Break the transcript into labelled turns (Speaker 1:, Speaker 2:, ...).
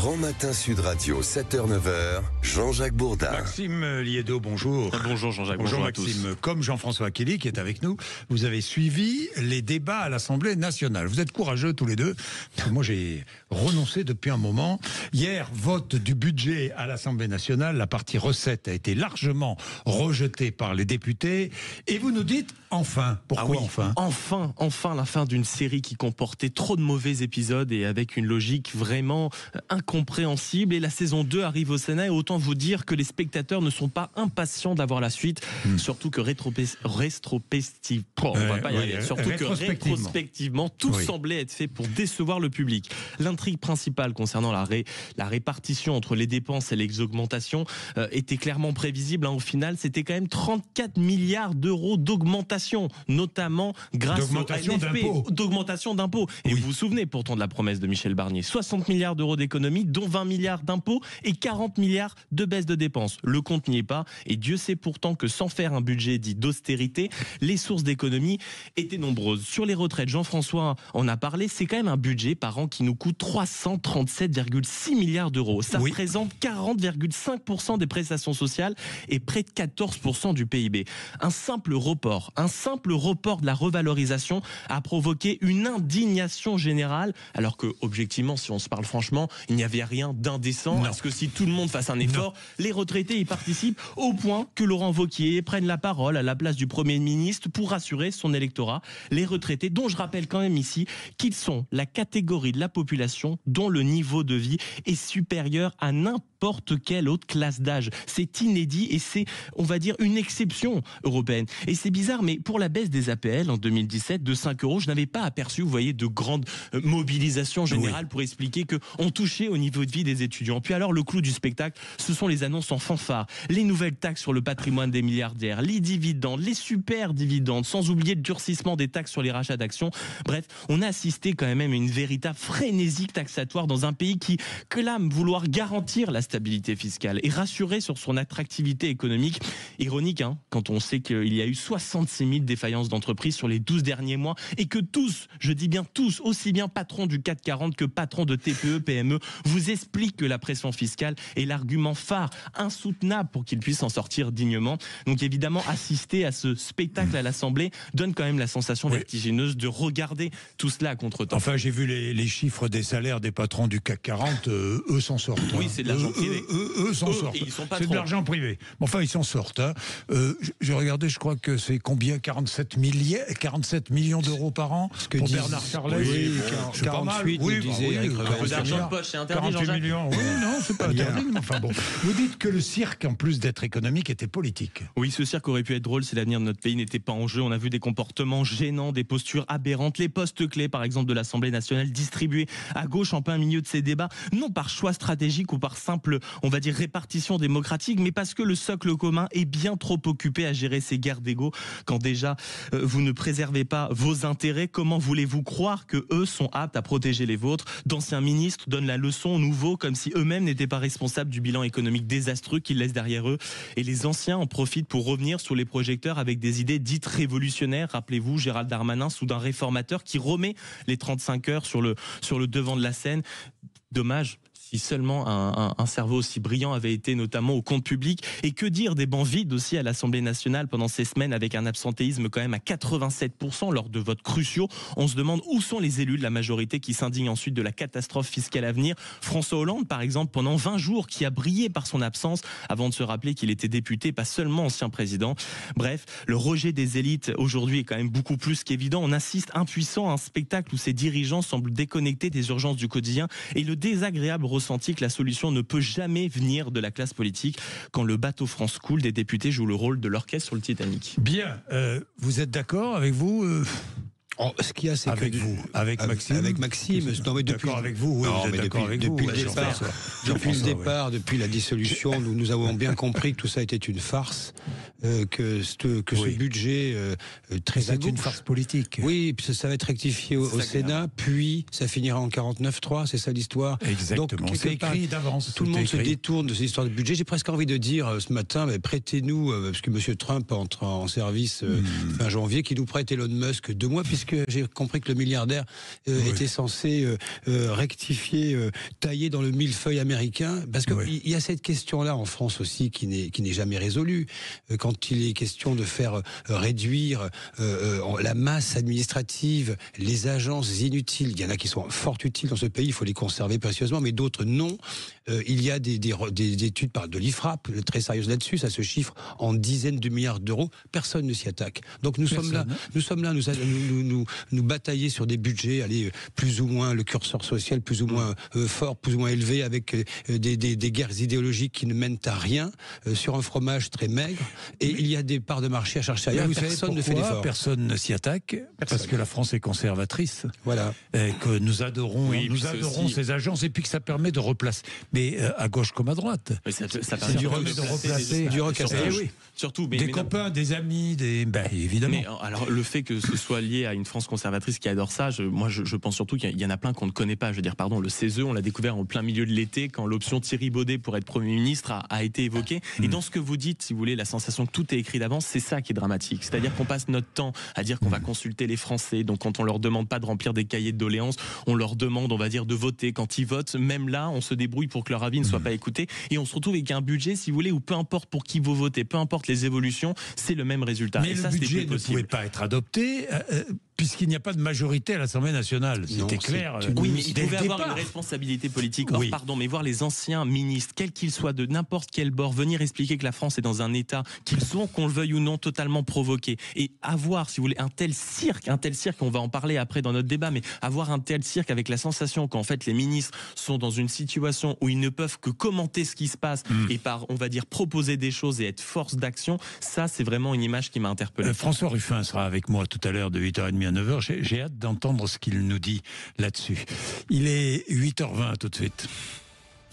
Speaker 1: Grand Matin Sud Radio, 7h-9h, Jean-Jacques Bourdin.
Speaker 2: Maxime Liédo, bonjour.
Speaker 3: Bonjour Jean-Jacques,
Speaker 2: bonjour
Speaker 3: Maxime.
Speaker 2: Comme Jean-François Kelly qui est avec nous, vous avez suivi les débats à l'Assemblée nationale. Vous êtes courageux tous les deux. Moi j'ai renoncé depuis un moment. Hier, vote du budget à l'Assemblée nationale. La partie recettes a été largement rejetée par les députés. Et vous nous dites enfin. Pourquoi
Speaker 3: Enfin la fin d'une série qui comportait trop de mauvais épisodes et avec une logique vraiment incompréhensible. Et la saison 2 arrive au Sénat et autant vous dire que les spectateurs ne sont pas impatients d'avoir la suite. Surtout que rétrospectivement, tout semblait être fait pour décevoir le public. L'intrigue principale concernant la répartition entre les dépenses et les augmentations était clairement prévisible. Au final, c'était quand même 34 milliards d'euros d'augmentation, notamment grâce d'augmentation d'impôts. Et vous vous souvenez pourtant de la promesse de Michel Barnier. 60 milliards d'euros d'économies, dont 20 milliards d'impôts et 40 milliards de baisse de dépenses. Le compte n'y est pas. Et Dieu sait pourtant que sans faire un budget dit d'austérité, les sources d'économie étaient nombreuses. Sur les retraites, Jean-François en a parlé, c'est quand même un budget par an qui nous coûte 337,6 milliards d'euros. Ça représente 40,5% des prestations sociales et près de 14% du PIB. Un simple report de la revalorisation a provoqué une indignation générale, alors que, objectivement, si on se parle franchement, il n'y avait rien d'indécent à ce que si tout le monde fasse un effort, les retraités y participent, au point que Laurent Wauquiez prenne la parole à la place du Premier ministre pour rassurer son électorat. Les retraités, dont je rappelle quand même ici qu'ils sont la catégorie de la population dont le niveau de vie est supérieur à n'importe quelle autre classe d'âge. C'est inédit et c'est, on va dire, une exception européenne. Et c'est bizarre, mais pour la baisse des APL en 2017 de 5 €, je n'avais pas aperçu, vous voyez, de grandes mobilisations générales pour expliquer qu'on touchait au niveau de vie des étudiants. Puis alors, le clou du spectacle, ce sont les annonces en fanfare, les nouvelles taxes sur le patrimoine des milliardaires, les dividendes, les super dividendes, sans oublier le durcissement des taxes sur les rachats d'actions. Bref, on a assisté quand même à une véritable frénésie taxatoire dans un pays qui clame vouloir garantir la stabilité fiscale et rassurer sur son attractivité économique. Ironique, quand on sait qu'il y a eu 66 000 défaillances d'entreprises sur les 12 derniers mois et que tous, je dis bien tous, aussi bien patrons du CAC 40 que patrons de TPE, PME, vous expliquent que la pression fiscale est l'argument phare, insoutenable pour qu'ils puissent en sortir dignement. Donc évidemment, assister à ce spectacle à l'Assemblée donne quand même la sensation vertigineuse de regarder tout cela à contre-temps.
Speaker 2: Enfin, j'ai vu les chiffres des salaires des patrons du CAC 40, eux s'en sortent.
Speaker 3: Oui, c'est de l'argent privé.
Speaker 2: Eux s'en sortent. C'est de l'argent privé. Enfin, ils s'en sortent. J'ai regardé, je crois que c'est combien 47 millions d'euros par an pour Bernard Charlet.
Speaker 4: Oui, 48,
Speaker 2: oui,
Speaker 4: disait
Speaker 3: un peu d'argent de poche, c'est interdit,
Speaker 2: 48
Speaker 3: Jean-Jacques.
Speaker 2: millions, oui, non, c'est pas interdit. Mais enfin bon, vous dites que le cirque, en plus d'être économique, était politique.
Speaker 3: Oui, ce cirque aurait pu être drôle si l'avenir de notre pays n'était pas en jeu. On a vu des comportements gênants, des postures aberrantes, les postes clés, par exemple, de l'Assemblée nationale, distribués à gauche en plein milieu de ces débats, non par choix stratégique ou par simple, on va dire, répartition démocratique, mais parce que le socle commun est bien trop occupé à gérer ces guerres d'ego. Quand déjà, vous ne préservez pas vos intérêts, comment voulez-vous croire que eux sont aptes à protéger les vôtres? D'anciens ministres donnent la leçon aux nouveaux comme si eux-mêmes n'étaient pas responsables du bilan économique désastreux qu'ils laissent derrière eux. Et les anciens en profitent pour revenir sous les projecteurs avec des idées dites révolutionnaires. Rappelez-vous Gérald Darmanin, soudain réformateur, qui remet les 35 heures sur le devant de la scène. Dommage. Si seulement un cerveau aussi brillant avait été notamment au compte public. Et que dire des bancs vides aussi à l'Assemblée nationale pendant ces semaines avec un absentéisme quand même à 87% lors de votes cruciaux. On se demande où sont les élus de la majorité qui s'indignent ensuite de la catastrophe fiscale à venir. François Hollande, par exemple, pendant 20 jours, qui a brillé par son absence avant de se rappeler qu'il était député, pas seulement ancien président. Bref, le rejet des élites aujourd'hui est quand même beaucoup plus qu'évident. On assiste impuissant à un spectacle où ces dirigeants semblent déconnectés des urgences du quotidien et le désagréable ressenti que la solution ne peut jamais venir de la classe politique. Quand le bateau France coule, des députés jouent le rôle de l'orchestre sur le Titanic.
Speaker 2: Bien, vous êtes d'accord avec vous
Speaker 4: Ce qu'il y a, c'est
Speaker 2: avec
Speaker 4: que
Speaker 2: vous, avec Maxime.
Speaker 4: Avec Maxime. Non, mais depuis,
Speaker 2: d'accord avec vous, oui, vous êtes d'accord avec vous.
Speaker 4: Depuis le départ, depuis la dissolution, nous avons bien compris que tout ça était une farce, que ce budget très à gauche,
Speaker 2: c'est une farce politique.
Speaker 4: Oui, puis ça va être rectifié au Sénat, puis ça finira en 49.3, c'est ça l'histoire.
Speaker 2: Exactement. Donc, c'est écrit d'avance.
Speaker 4: Tout le monde se détourne de cette histoire de budget. J'ai presque envie de dire ce matin, prêtez-nous, parce que M. Trump entre en service fin janvier, qu'il nous prête Elon Musk 2 mois, puisque que j'ai compris que le milliardaire était censé rectifier, tailler dans le millefeuille américain? Parce qu'il y a cette question-là en France aussi qui n'est jamais résolue. Quand il est question de faire réduire la masse administrative, les agences inutiles, il y en a qui sont fort utiles dans ce pays, il faut les conserver précieusement, mais d'autres non. Il y a des études par de l'IFRAP très sérieuses là-dessus, ça se chiffre en dizaines de milliards d'euros. Personne ne s'y attaque. Donc nous sommes là, nous batailler sur des budgets, aller plus ou moins le curseur social, plus ou moins fort, plus ou moins élevé, avec des guerres idéologiques qui ne mènent à rien, sur un fromage très maigre. Et il y a des parts de marché à chercher ailleurs. Personne ne fait l'effort.
Speaker 2: Personne ne s'y attaque, parce que la France est conservatrice.
Speaker 4: Voilà.
Speaker 2: Que nous adorons, ces agences, et puis que ça permet de replacer. Mais à gauche comme à droite.
Speaker 3: Ça permet
Speaker 2: de replacer
Speaker 4: du recassage.
Speaker 3: Surtout,
Speaker 2: des copains, des amis, évidemment.
Speaker 3: Mais alors le fait que ce soit lié à une France conservatrice qui adore ça, je pense surtout qu'il y en a plein qu'on ne connaît pas. Je veux dire, pardon, le CESE, on l'a découvert en plein milieu de l'été quand l'option Thierry Baudet pour être Premier ministre a été évoquée. Et dans ce que vous dites, si vous voulez, la sensation que tout est écrit d'avance, c'est ça qui est dramatique. C'est-à-dire qu'on passe notre temps à dire qu'on va consulter les Français. Donc quand on leur demande pas de remplir des cahiers de doléances, on leur demande, on va dire, de voter. Quand ils votent, même là, on se débrouille pour que leur avis ne soit pas écouté. Et on se retrouve avec un budget, si vous voulez, où peu importe pour qui vous votez, peu importe les évolutions, c'est le même résultat.
Speaker 2: Mais le budget ne pouvait pas être adopté puisqu'il n'y a pas de majorité à l'Assemblée nationale. C'était clair.
Speaker 3: Oui, mais il pouvait avoir une responsabilité politique. Or, pardon, mais voir les anciens ministres, quels qu'ils soient, de n'importe quel bord, venir expliquer que la France est dans un état qu'ils sont, qu'on le veuille ou non, totalement provoqué. Et avoir, si vous voulez, un tel cirque, on va en parler après dans notre débat, mais avoir un tel cirque avec la sensation qu'en fait les ministres sont dans une situation où ils ne peuvent que commenter ce qui se passe et on va dire, proposer des choses et être force d'action, ça c'est vraiment une image qui m'a interpellé.
Speaker 2: François Ruffin sera avec moi tout à l'heure de 8h30 à 9h. J'ai hâte d'entendre ce qu'il nous dit là-dessus. Il est 8h20 tout de suite.